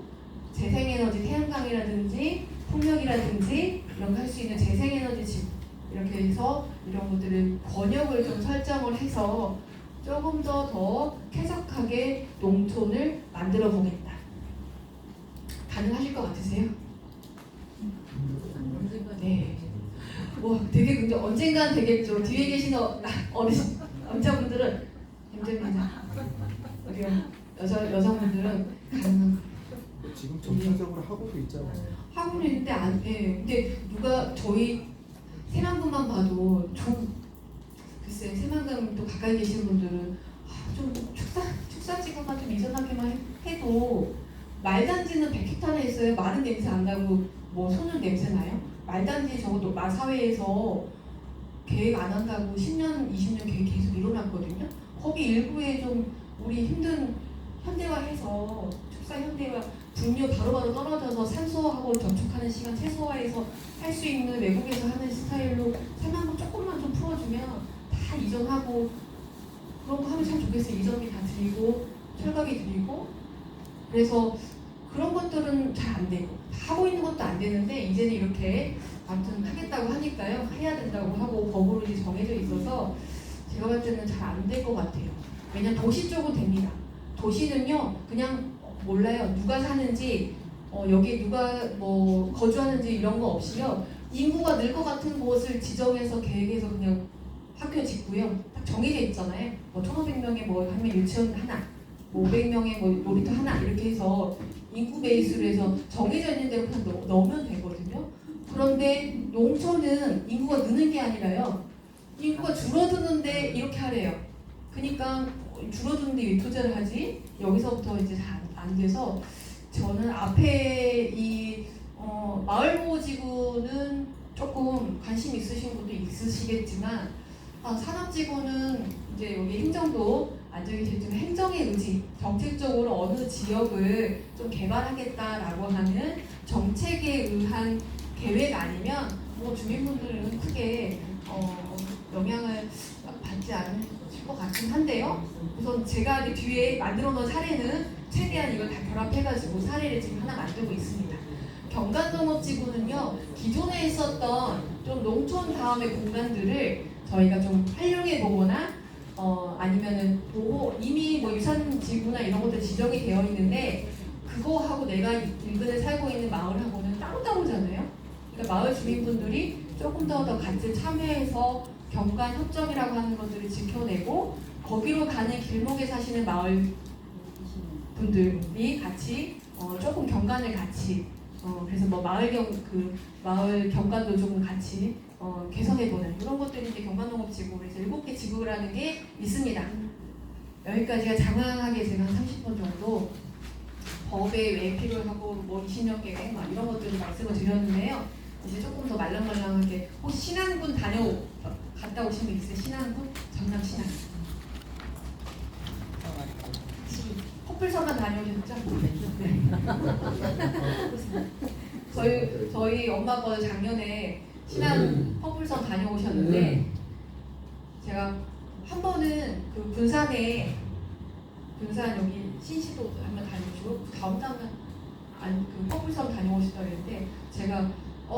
재생에너지 태양광이라든지 풍력이라든지 이런 거 할 수 있는 재생에너지 지구 이렇게 해서 이런 것들을 번역을 좀 설정을 해서 조금 더 쾌적하게 농촌을 만들어 보겠다. 가능하실 것 같으세요? 네. 와, 되게 근데 언젠간 되겠죠. 뒤에 계신 어르신 남자분들은 힘듭니다. 우리 여자분들은 가능한. 지금 점차적으로 하고도 있잖아요. 하고는 있는데 안 돼. 근데 누가 저희 새만금만 봐도 좀 글쎄 새만금 또 가까이 계신 분들은 좀 축사지구가 좀 이전하기만 해도 말단지는 100헥타르에 있어요. 마른 냄새 안 나고 뭐 소년 냄새 나요? 말단지 적어도 마사회에서 계획 안 한다고 10년, 20년 계획 계속 일어났거든요. 거기 일부에 좀 우리 힘든 현대화해서 축사 현대화 분뇨 바로바로 떨어져서 산소하고 접촉하는 시간 최소화해서 할 수 있는 외국에서 하는 스타일로 새만금 조금만 좀 풀어주면 다 이전하고 그런 거 하면 참 좋겠어요. 이전비 다 드리고 철거비 드리고 그래서 그런 것들은 잘 안 되고 하고 있는 것도 안 되는데 이제는 이렇게 아무튼 하겠다고 하니까요. 해야 된다고 하고 법으로 이제 정해져 있어서 제가 볼 때는 잘 안 될 것 같아요. 왜냐면 도시 쪽은 됩니다. 도시는요 그냥 몰라요. 누가 사는지 여기 누가 뭐 거주하는지 이런 거 없이요. 인구가 늘 것 같은 곳을 지정해서 계획해서 그냥 학교 짓고요. 딱 정해져 있잖아요. 뭐 1,500명에 뭐 하면 유치원 하나, 뭐 500명에 뭐 놀이터 하나 이렇게 해서 인구 베이스로 해서 정해져 있는 대로 그냥 넣으면 되거든요. 그런데 농촌은 인구가 느는 게 아니라요. 인구가 줄어드는데 이렇게 하래요. 그러니까 줄어드는데 왜 투자를 하지? 여기서부터 이제 잘 안 돼서 저는 앞에 이 마을보호지구는 조금 관심 있으신 분도 있으시겠지만 산업지구는 이제 여기 행정도 안정이겠지만 행정의 의지, 정책적으로 어느 지역을 좀 개발하겠다라고 하는 정책에 의한 계획 아니면 뭐 주민분들은 크게 영향을 받지 않으실 것 같긴 한데요. 우선 제가 이제 뒤에 만들어 놓은 사례는 최대한 이걸 다 결합해가지고 사례를 지금 하나 만들고 있습니다. 경간농업지구는요, 기존에 있었던 좀 농촌 다음의 공간들을 저희가 좀 활용해 보거나 아니면은 보호 이미 뭐 유산지구나 이런 것들 지정이 되어 있는데 그거하고 내가 인근에 살고 있는 마을하고는 따로따로잖아요. 그러니까 마을 주민분들이 조금 더 같이 참여해서 경관 협정이라고 하는 것들을 지켜내고 거기로 가는 길목에 사시는 마을 분들이 같이 조금 경관을 같이 그래서 뭐 마을 경관도 조금 같이 개선해보는 이런 것들이 이제 경관농업지구 그래서 7개 지구라는 게 있습니다. 여기까지가 장황하게 제가 한 30분 정도 법에 왜 필요하고 뭐 20년 계획 막 이런 것들을 말씀을 드렸는데요. 이제 조금 더 말랑말랑하게 혹시 신안군 갔다 오신 분 있어요? 신안군? 전남 신안군. 커플서만 다녀오셨죠? 네. 저희 엄마 아빠 작년에 신안 커플서 다녀오셨는데 제가 한 번은 그 분산 여기 신시도 한번 다녀오시고 다음 달은 그 커플섬 다녀오시다 그랬는데 제가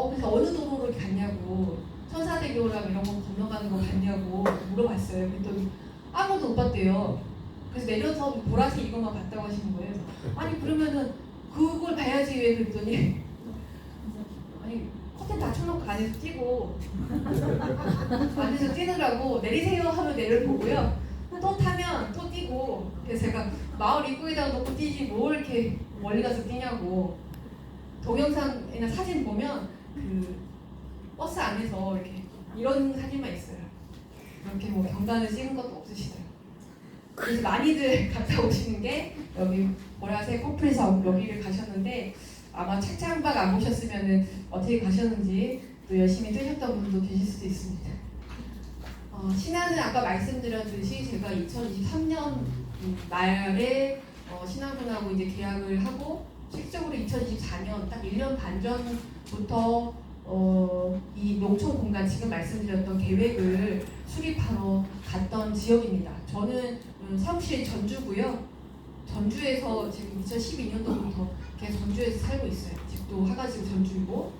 그래서 어느 도로를 갔냐고 천사대교랑 이런 거 건너가는 거 갔냐고 물어봤어요. 그랬더니 아무도 못 봤대요. 그래서 내려서 보라색 이것만 봤다고 하시는 거예요. 아니 그러면은 그걸 봐야지 왜 그랬더니 아니 커튼 닫혀놓고 안에서 뛰고 안에서 뛰느라고 내리세요 하면 내려보고요. 또 타면 또 뛰고 그래서 제가 마을 입구에다가 놓고 뛰지 뭘 이렇게 멀리 가서 뛰냐고 동영상이나 사진 보면 그 버스 안에서 이렇게 이런 사진만 있어요. 이렇게 뭐 경관을 찍은 것도 없으시더라고요. 그래서 많이들 갔다 오시는 게 여기 보라색 커플섬 여기를 가셨는데 아마 책장박 안 보셨으면 어떻게 가셨는지 또 열심히 뛰셨던 분도 계실 수도 있습니다. 신안은 아까 말씀드렸듯이 제가 2023년 말에 신안군하고 이제 계약을 하고 실적으로 2024년 딱 1년 반 전부터 이 농촌 공간 지금 말씀드렸던 계획을 수립하러 갔던 지역입니다. 저는 사무실이 전주고요. 전주에서 지금 2012년도부터 계속 전주에서 살고 있어요. 집도 화가지고 전주이고.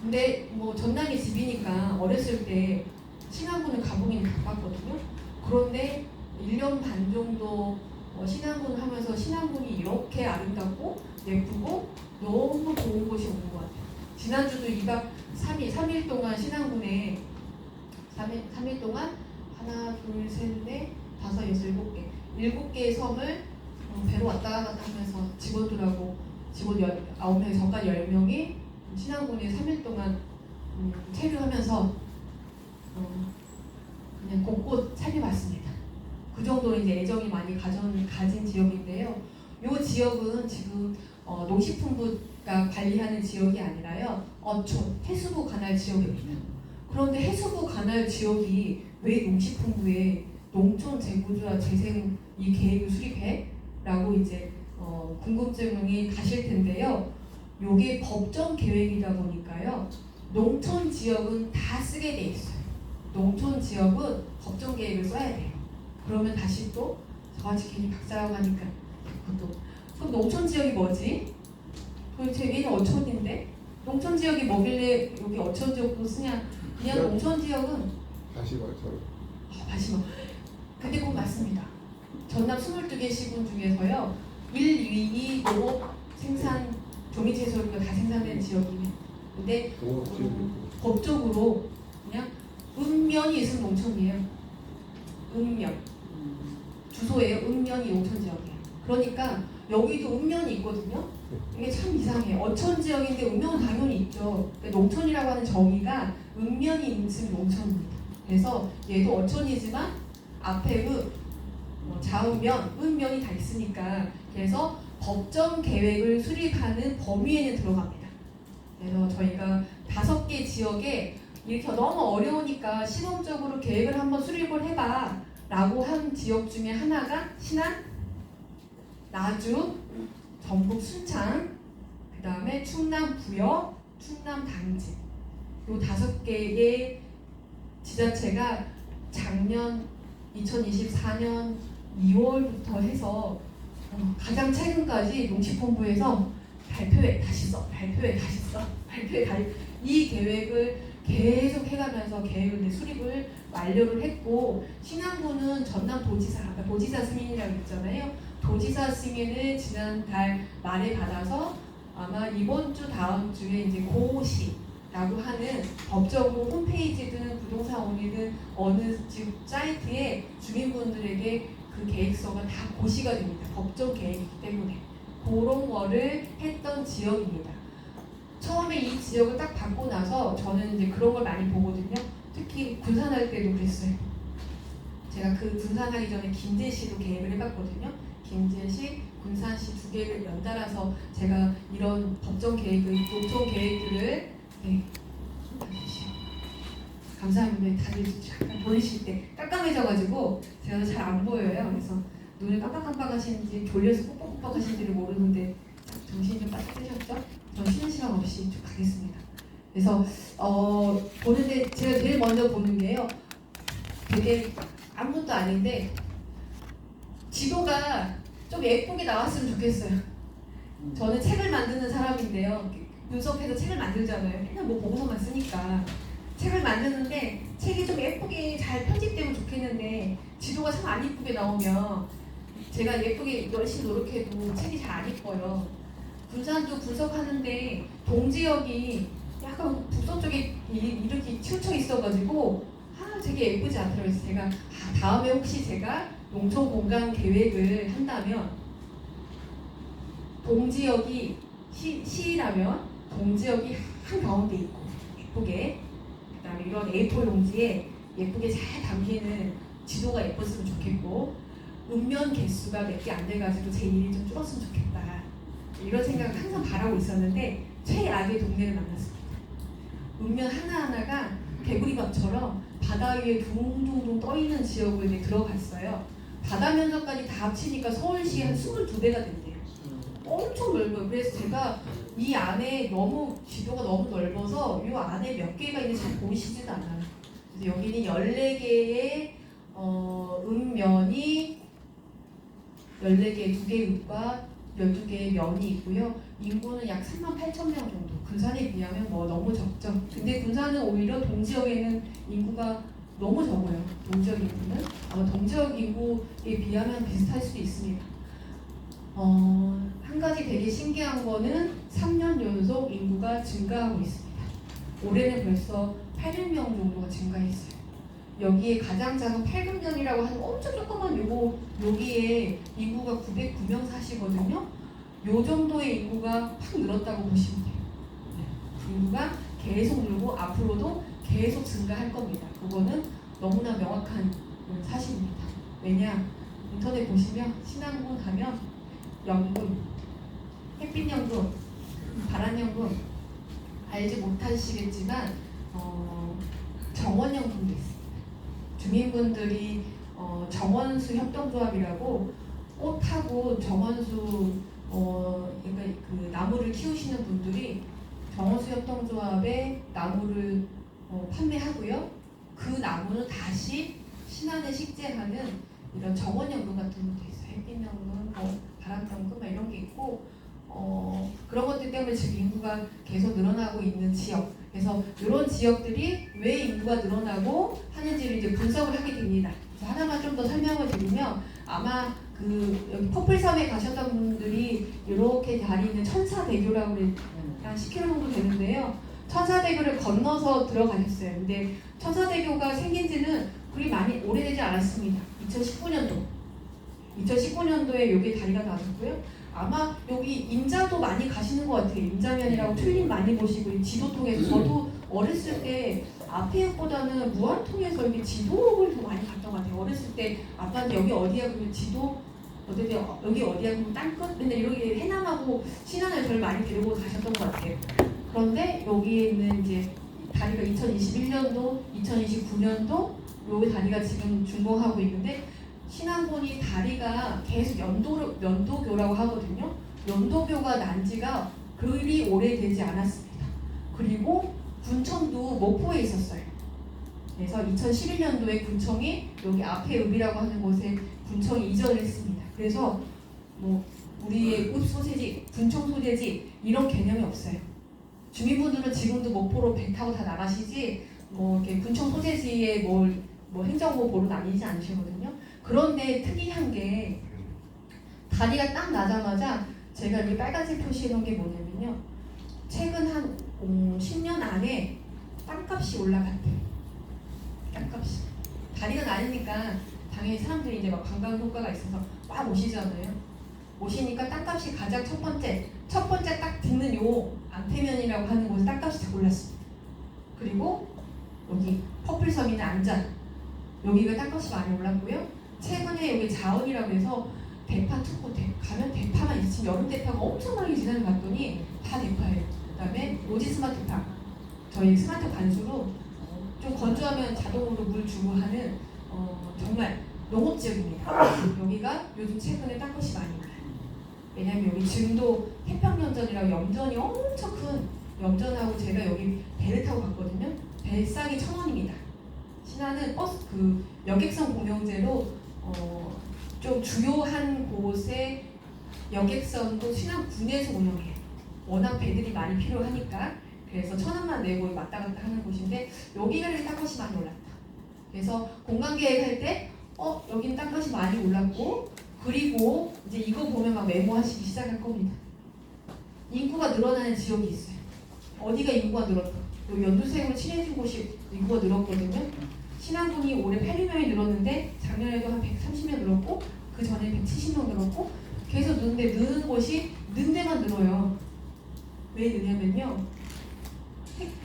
근데 뭐 전남이 집이니까 어렸을 때 신안군을 가보긴 가봤거든요. 그런데 1년 반 정도 신안군을 하면서 신안군이 이렇게 아름답고 예쁘고 너무 좋은 곳이 온 것 같아요. 지난주도 2박 3일 동안 신안군에 3일 동안 하나, 둘, 셋, 넷, 다섯, 여섯, 일곱 개의 섬을 배로 왔다 갔다 하면서 직원들하고 직원 9명이 정가 10명이 신안군에 3일 동안 체류하면서 그냥 곳곳 살펴봤습니다. 그 정도로 이제 애정이 많이 가진 지역인데요. 이 지역은 지금 농식품부가 관리하는 지역이 아니라요. 어촌, 해수부 관할 지역입니다. 그런데 해수부 관할 지역이 왜 농식품부에 농촌 재구조화 재생 이 계획을 수립해? 라고 이제 궁금증이 가실 텐데요. 요게 법정 계획이다 보니까요. 농촌 지역은 다 쓰게 돼 있어요. 농촌 지역은 법정 계획을 써야 돼요. 그러면 다시 또 저같이 괜히 박사라고 하니까 그것도 그럼 농촌 지역이 뭐지? 도대체 얘는 어촌인데? 농촌 지역이 뭐길래 여기 어촌 지역도 쓰냐? 그냥 농촌 지역은 다시 말처럼. 마지막. 근데 그거 맞습니다. 전남 22개 시군 중에서요. 1, 2, 2 농업 생산 종이채소를 다 생산되는 지역이에요. 근데 법적으로 그냥 읍면이 있으면 농촌이에요. 읍면. 주소예요. 읍면이 농촌 지역이에요. 그러니까 여기도 읍면이 있거든요. 이게 참 이상해요. 어촌 지역인데 읍면은 당연히 있죠. 농촌이라고 하는 정의가 읍면이 있으면 농촌입니다. 그래서 얘도 어촌이지만 앞에 좌우면, 읍면이 다 있으니까 그래서 법정 계획을 수립하는 범위에는 들어갑니다. 그래서 저희가 5개 지역에 이렇게 너무 어려우니까 시범적으로 계획을 한번 수립을 해봐 라고 한 지역 중에 하나가 신안, 나주, 전북 순창, 그 다음에 충남 부여, 충남 당진 이 5개의 지자체가 작년 2024년 2월부터 해서 가장 최근까지 농식품부에서 발표회 다시 써 이 계획을 계속 해가면서 계획을 수립을 완료를 했고 신안군은 전남 도지사 승인이라고 했잖아요. 도지사 승인을 지난달 말에 받아서 아마 이번 주 다음 주에 이제 고시라고 하는 법적으로 홈페이지든 부동산 원이든 어느 집 사이트에 주민분들에게 그 계획서가 다 고시가 됩니다. 법정 계획이기 때문에 그런 거를 했던 지역입니다. 처음에 이 지역을 딱 받고 나서 저는 이제 그런 걸 많이 보거든요. 특히 군산할 때도 그랬어요. 제가 그 군산하기 전에 김제시도 계획을 해봤거든요. 김제시, 군산시 2개를 연달아서 제가 이런 법정 계획을, 농촌 계획들을 감사합니다. 다들 약간 보이실 때 깜깜해져가지고 제가 잘 안 보여요. 그래서 눈을 깜빡깜빡 하시는지 졸려서 뻑뻑뻑 하시는지를 모르는데 정신이 좀 빠뜨셨죠? 전 쉬는 시간 없이 쭉 가겠습니다. 그래서 보는데 제가 제일 먼저 보는 게요. 되게 아무것도 아닌데 지도가 좀 예쁘게 나왔으면 좋겠어요. 저는 책을 만드는 사람인데요. 분석해서 책을 만들잖아요. 맨날 뭐 보고서만 쓰니까 책을 만드는데 책이 좀 예쁘게 잘 편집되면 좋겠는데 지도가 참 안 예쁘게 나오면 제가 예쁘게 열심히 노력해도 책이 잘 안 예뻐요. 군산도 분석하는데 동지역이 약간 북서쪽에 이렇게 치우쳐 있어가지고 되게 예쁘지 않더라고요. 그래서 제가 다음에 혹시 제가 농촌 공간 계획을 한다면 동지역이 시라면 동지역이 한가운데 있고 예쁘게 그 다음에 이런 A4 용지에 예쁘게 잘 담기는 지도가 예뻤으면 좋겠고 읍면 개수가 몇 개 안 돼가지고 제 일이 좀 줄었으면 좋겠다 이런 생각을 항상 바라고 있었는데 최악의 동네를 만났습니다. 읍면 하나하나가 개구리밥처럼 바다 위에 둥둥둥 떠있는 지역을 이제 들어갔어요. 바다 면적까지 다 합치니까 서울시 한 22배가 된대요. 엄청 넓어요. 그래서 제가 이 안에 너무 지도가 너무 넓어서 이 안에 몇 개가 있는지 잘 보이시지도 않아요. 그래서 여기는 14개의 읍면이 14개의 2개의 읍과 12개의 면이 있고요. 인구는 약 38,000명 정도. 군산에 비하면 뭐 너무 적죠. 근데 군산은 오히려 동지역에는 인구가 너무 적어요. 동지역 인구는 아마 동지역 인구에 비하면 비슷할 수도 있습니다. 한 가지 되게 신기한 거는 3년 연속 인구가 증가하고 있습니다. 올해는 벌써 800명 정도가 증가했어요. 여기에 가장 작은 8금년이라고 하는 엄청 조그만 여기에 인구가 909명 사시거든요. 요 정도의 인구가 팍 늘었다고 보시면 돼요. 인구가 계속 늘고 앞으로도 계속 증가할 겁니다. 그거는 너무나 명확한 사실입니다. 왜냐? 인터넷 보시면 신안군 하면 연금, 햇빛연금, 발안연금 알지 못하시겠지만 정원연금도 있습니다. 주민분들이 정원수 협동조합이라고 꽃하고 정원수 그러니까 그 나무를 키우시는 분들이 정원수 협동조합에 나무를 판매하고요. 그 나무는 다시 신안에 식재하는 이런 정원연금 같은 것도 있어요. 햇빛연금, 바람연금 이런 게 있고 그런 것들 때문에 지금 인구가 계속 늘어나고 있는 지역. 그래서 이런 지역들이 왜 인구가 늘어나고 하는지를 이제 분석을 하게 됩니다. 그래서 하나만 좀 더 설명을 드리면 아마 여기 퍼플섬에 가셨던 분들이 이렇게 다리 있는 천사대교라고 한 10km 정도 되는데요. 천사대교를 건너서 들어가셨어요. 근데 천사대교가 생긴 지는 그리 많이 오래되지 않았습니다. 2019년도에 여기 다리가 나왔고요. 아마 여기 임자도 많이 가시는 것 같아요. 임자면이라고 튤립 많이 보시고 지도 통해서 저도 어렸을 때 앞에보다는 무안통에서 여기 지도를 더 많이 갔던 것 같아요. 어렸을 때 아빠한테 여기 어디야 그러면 지도 여기 어디야 그러면 땅끝 근데 이렇게 해남하고 신안을 저를 많이 데리고 가셨던 것 같아요. 그런데 여기에는 이제 다리가 2021년도, 2029년도 여기 다리가 지금 준공하고 있는데 신안군이 다리가 계속 연도교라고 하거든요. 연도교가 난 지가 그리 오래되지 않았습니다. 그리고 군청도 목포에 있었어요. 그래서 2011년도에 군청이 여기 앞에 읍이라고 하는 곳에 군청이 이전을 했습니다. 그래서 뭐 우리의 읍 소재지, 군청 소재지 이런 개념이 없어요. 주민분들은 지금도 목포로 배 타고 다 나가시지 뭐 이렇게 군청 소재지에 뭐 행정부 보러 다니지 않으시거든요. 그런데 특이한 게 다리가 딱 나자마자 제가 여기 빨간색 표시해 놓은 게 뭐냐면요. 최근 한 10년 안에 땅값이 올라갔대요. 땅값이. 다리가 나니까 당연히 사람들이 이제 막 관광 효과가 있어서 막 오시잖아요. 오시니까 땅값이 가장 첫 번째 딱 듣는 요 안태면이라고 하는 곳에 땅값이 다 올랐습니다. 그리고 여기 퍼플섬이나 안전 여기가 땅값이 많이 올랐고요. 최근에 여기 자원이라고 해서 대파 특구 가면 대파만 있지 여름 대파가 엄청나게 지나는 갔더니 다 대파예요. 그다음에 로지 스마트팜 저희 스마트 관수로 좀 건조하면 자동으로 물 주고 하는 정말 농업 지역입니다. 여기가 요즘 최근에 땅값이 많이 올라요. 왜냐하면 여기 증도 태평연전이라고 염전이 엄청 큰 염전하고 제가 여기 배를 타고 갔거든요. 배싸기 1,000원입니다. 신안은 버스 여객선 공영제로 좀 주요한 곳에 여객선도 신안군에서 운영해요. 워낙 배들이 많이 필요하니까 그래서 1,000원만 내고 왔다 갔다 하는 곳인데 여기는 땅값이 많이 올랐다. 그래서 공간 계획할 때 여기는 땅값이 많이 올랐고 그리고 이제 이거 보면 막 메모하시기 시작할 겁니다. 인구가 늘어나는 지역이 있어요. 어디가 인구가 늘었다. 여기 연두색으로 칠해진 곳이 인구가 늘었거든요. 신안군이 올해 800명이 늘었는데 작년에도 한 130명 늘었고 그 전에 170명 늘었고 계속 느는 곳이 는 데만 늘어요. 왜 느냐면요.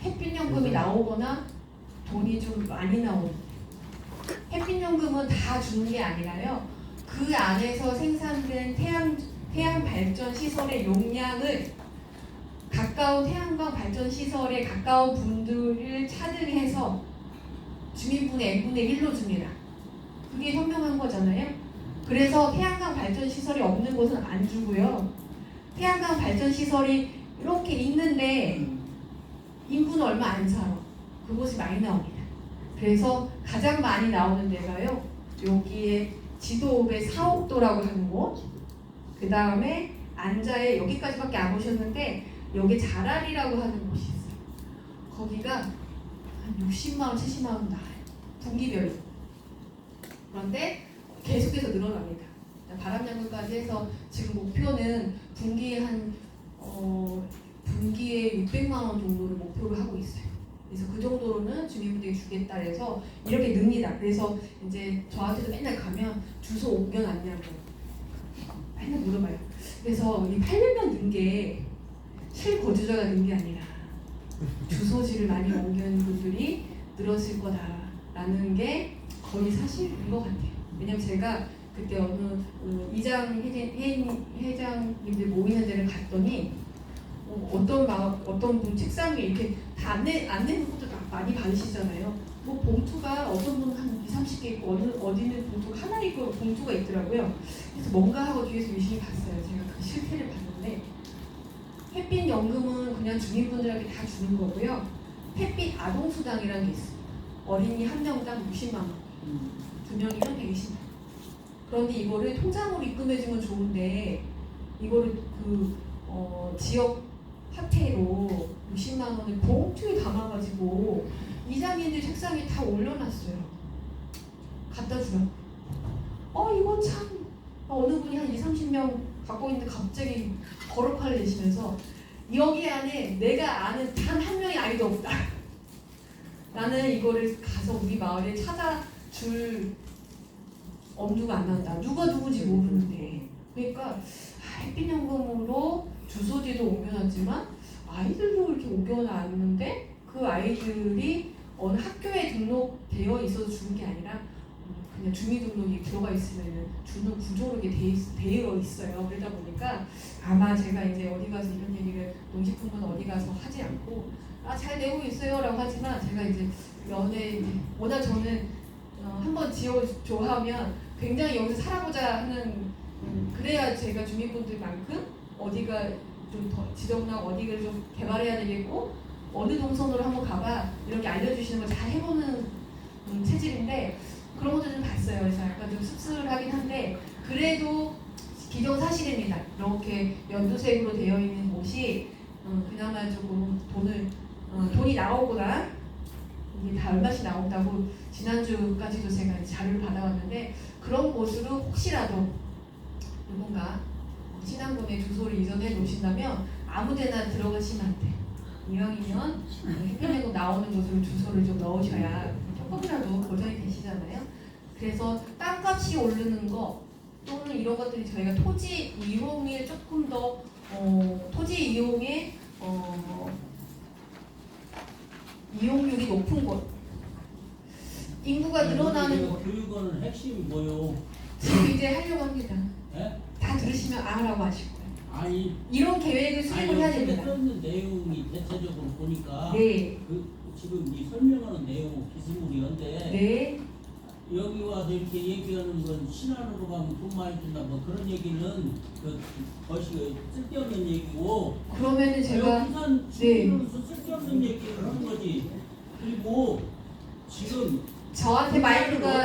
햇빛연금이 나오거나 돈이 좀 많이 나오는 햇빛연금은 다 주는 게 아니라요. 그 안에서 생산된 태양 발전 시설의 용량을 가까운 태양광 발전 시설에 가까운 분들을 차등해서 주민분의 n분의 1로 줍니다. 그게 현명한 거잖아요. 그래서 태양광 발전 시설이 없는 곳은 안 주고요. 태양광 발전 시설이 이렇게 있는데 인구는 얼마 안 살아. 그곳이 많이 나옵니다. 그래서 가장 많이 나오는 데가요. 여기에 지도읍의 사옥도라고 하는 곳. 그 다음에 안자에 여기까지밖에 안 오셨는데 여기 자랄이라고 하는 곳이 있어요. 거기가 한 60만 원, 70만 원 나와요. 분기별로. 그런데 계속해서 늘어납니다. 바람양구까지 해서 지금 목표는 분기에 분기에 600만 원 정도를 목표로 하고 있어요. 그래서 그 정도로는 주민분들이 주겠다 해서 이렇게 늡니다. 그래서 이제 저한테도 맨날 가면 주소 옮겨놨냐고 맨날 물어봐요. 그래서 이 800명 는 게 실거주자가 는 게 아니라 주소지를 많이 옮기는 분들이 늘었을 거다라는 게 거의 사실인 것 같아요. 왜냐면 제가 그때 어느 이장 회장님들 모이는 데를 갔더니 어떤 분 책상에 이렇게 다 안내 문구도 많이 받으시잖아요. 뭐 봉투가 어떤 분은 한 20, 30개 있고 어디는 봉투가 하나 있고 봉투가 있더라고요. 그래서 뭔가 하고 뒤에서 유심히 봤어요. 제가 그 실태를 봤는데 햇빛 연금은 그냥 주민분들에게 다 주는 거고요. 햇빛 아동수당이라는 게 있어요. 어린이 한 명당 60만 원, 2명이면 120만 원. 그런데 이거를 통장으로 입금해주면 좋은데 이거를 지역 화폐로 60만 원을 봉투에 담아가지고 이장님들 책상에 다 올려놨어요. 갖다 주라고. 이건 참 어느 분이 한 20, 30명 갖고 있는데 갑자기 거룩화를 내시면서 여기 안에 내가 아는 단 한 명의 아이도 없다. 나는 이거를 가서 우리 마을에 찾아줄 엄두가 안 난다. 누가 누군지 모르는데. 그러니까 햇빛연금으로 주소지도 옮겨놨지만 아이들도 이렇게 옮겨놨는데 그 아이들이 어느 학교에 등록되어 있어서 주는 게 아니라 그냥 주민등록이 들어가 있으면 주는 구조로 이렇게 되어 있어요. 그러다 보니까 아마 제가 이제 어디 가서 이런 얘기를 농식품은 어디 가서 하지 않고 잘 되고 있어요 라고 하지만 제가 이제 워낙 저는 한번 지어줘 하면 굉장히 여기서 살아보자 하는 그래야 제가 주민분들만큼 어디가 좀 더 지정락 어디를 좀 개발해야 되겠고 어느 동선으로 한번 가봐 이렇게 알려주시는 걸 잘 해보는 체질인데 그런 것도 좀 봤어요. 그래서 약간 좀 씁쓸하긴 한데 그래도 기정사실입니다. 이렇게 연두색으로 되어 있는 곳이 그나마 조금 돈이 나오거나 이게 다 얼마씩 나온다고 지난주까지도 제가 자료를 받아왔는데 그런 곳으로 혹시라도 누군가 신앙분의 주소를 이전해 놓으신다면 아무데나 들어가시면 안 돼요. 이왕이면 햇볕내고 나오는 곳으로 주소를 좀 넣으셔야 조금이라도 보장이 되시잖아요. 그래서 땅값이 오르는 거 또는 이런 것들이 저희가 토지 이용에 조금 더 토지 이용에 이용률이 높은 곳 인구가 늘어나는 곳 교육원은 핵심이 뭐요? 지금 이제 하려고 합니다. 예? 다 들으시면 아라고 하실 거예요. 아니 이런 계획을 수립을 해야 됩니다. 쓰는 내용이 대체적으로 보니까 네. 지금 이 설명하는 내용은 비스무리한데 네. 여기 와서 이렇게 얘기하는 건 신안으로 가면 돈 많이 준다 뭐 그런 얘기는 것이 쓸데없는 얘기고 그러면은 제가 부산 주민으로서 쓸데없는 얘기를 하는 거지. 그리고 지금 저한테 마이크가